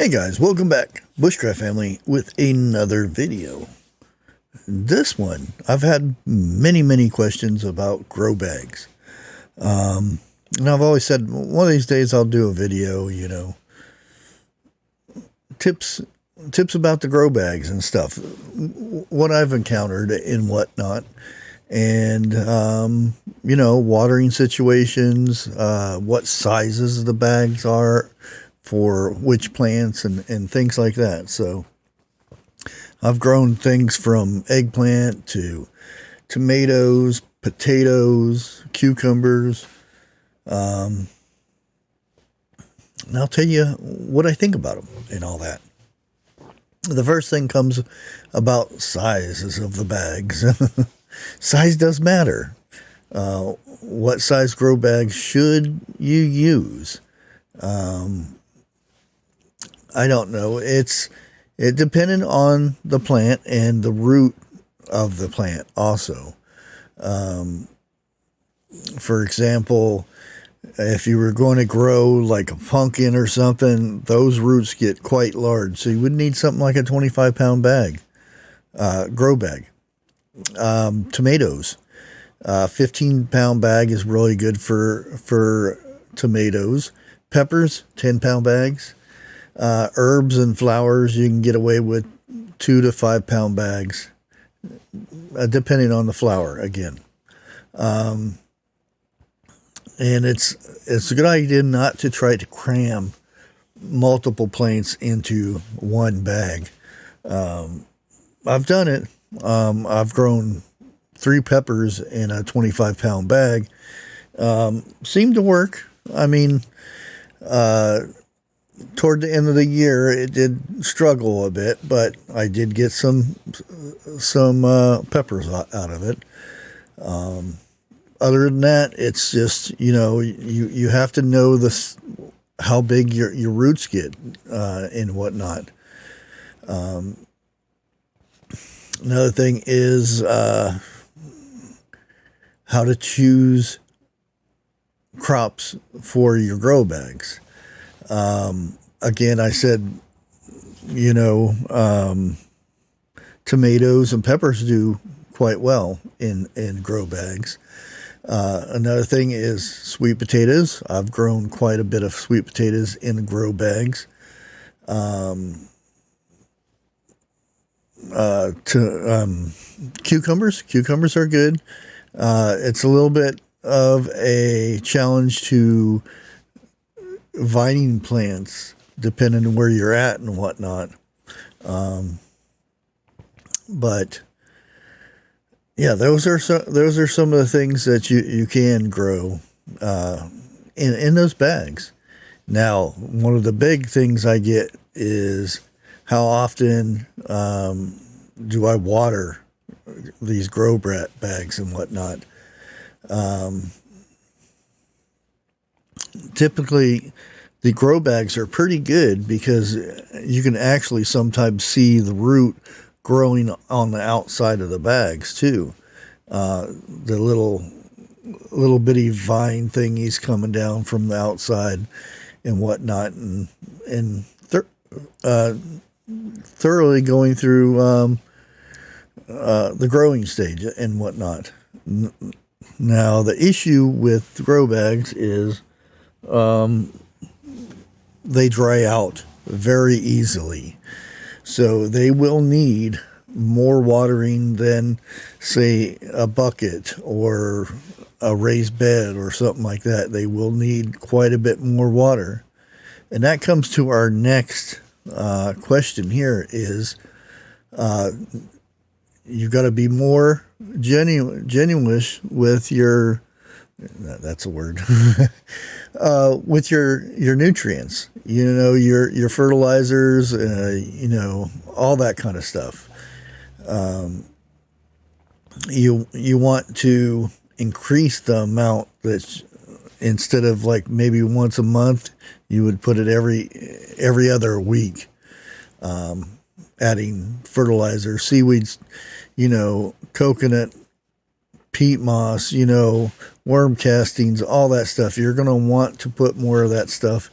Hey guys, welcome back, Bushcraft family, with another video. This one, I've had many questions about grow bags. And I've always said, one of these days I'll do a video, tips about the grow bags and stuff, what I've encountered and whatnot. And, watering situations, what sizes the bags are for which plants and things like that. So I've grown things from eggplant to tomatoes, potatoes, cucumbers. And I'll tell you what I think about them and all that. The first thing comes about sizes of the bags. Size does matter. What size grow bag should you use? I don't know. It depended on the plant and the root of the plant also. For example, if you were going to grow like a pumpkin or something, those roots get quite large. So you would need something like a 25-pound bag, grow bag. Tomatoes, 15-pound bag is really good for tomatoes. Peppers, 10-pound bags. Herbs and flowers, you can get away with 2 to 5 pound bags, depending on the flower again. And it's a good idea not to try to cram multiple plants into one bag. I've done it. I've grown 3 peppers in a 25-pound bag. Seemed to work. I mean, toward the end of the year, it did struggle a bit, but I did get some peppers out of it. Other than that, it's just, you have to know how big your roots get and whatnot. Another thing is how to choose crops for your grow bags. Again, I said, tomatoes and peppers do quite well in grow bags. Another thing is sweet potatoes. I've grown quite a bit of sweet potatoes in grow bags. Cucumbers. Cucumbers are good. It's a little bit of a challenge to vining plants, depending on where you're at and whatnot. But yeah, those are some of the things that you can grow in those bags. Now, one of the big things I get is how often do I water these grow bags and whatnot. Typically, the grow bags are pretty good because you can actually sometimes see the root growing on the outside of the bags too. The little bitty vine thingies coming down from the outside and whatnot, and thoroughly going through the growing stage and whatnot. Now, the issue with grow bags is they dry out very easily. So they will need more watering than, say, a bucket or a raised bed or something like that. They will need quite a bit more water. And that comes to our next question here is you've got to be more genuine with your, that's a word, with your nutrients, your fertilizers, all that kind of stuff. You want to increase the amount that, instead of like maybe once a month, you would put it every other week, adding fertilizer, seaweeds, coconut, peat moss, worm castings, all that stuff. You're going to want to put more of that stuff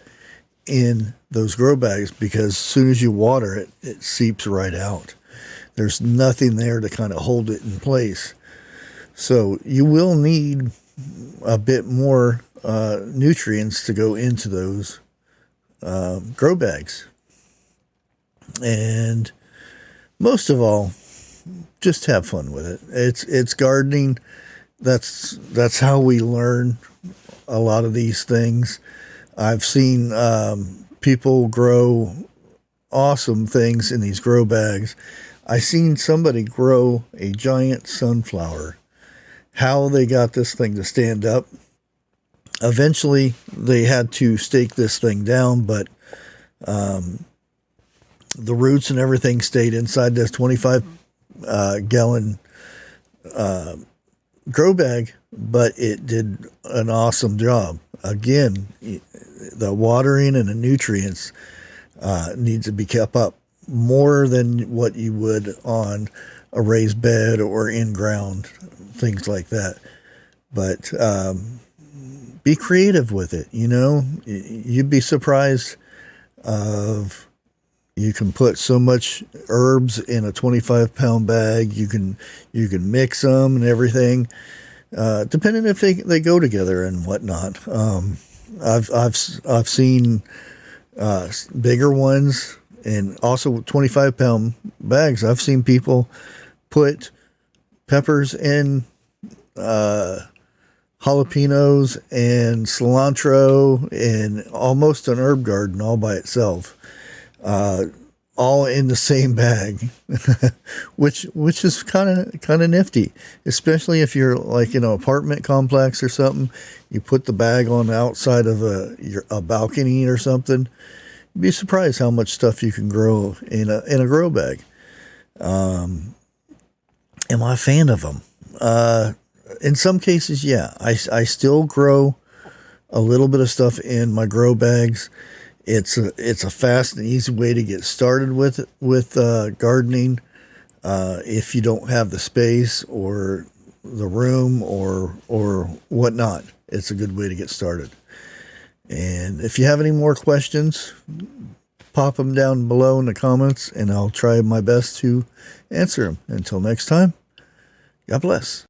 in those grow bags, because as soon as you water it, it seeps right out. There's nothing there to kind of hold it in place. So you will need a bit more nutrients to go into those grow bags. And most of all, just have fun with it. It's gardening. That's how we learn a lot of these things. I've seen people grow awesome things in these grow bags. I seen somebody grow a giant sunflower. How they got this thing to stand up. Eventually, they had to stake this thing down, but the roots and everything stayed inside this 25 gallon grow bag, but it did an awesome job. Again, the watering and the nutrients needs to be kept up more than what you would on a raised bed or in ground, things like that. But be creative with it. You know, you'd be surprised of, you can put so much herbs in a 25-pound bag. You can mix them and everything, depending if they go together and whatnot. I've seen bigger ones, and also 25-pound bags. I've seen people put peppers in jalapenos and cilantro and almost an herb garden all by itself. All in the same bag, which is kind of nifty, especially if you're like in an apartment complex or something. You put the bag on the outside of a balcony or something. You'd be surprised how much stuff you can grow in a grow bag. Am I a fan of them? In some cases, yeah. I still grow a little bit of stuff in my grow bags. It's a fast and easy way to get started with gardening. If you don't have the space or the room or whatnot, it's a good way to get started. And if you have any more questions, pop them down below in the comments, and I'll try my best to answer them. Until next time, God bless.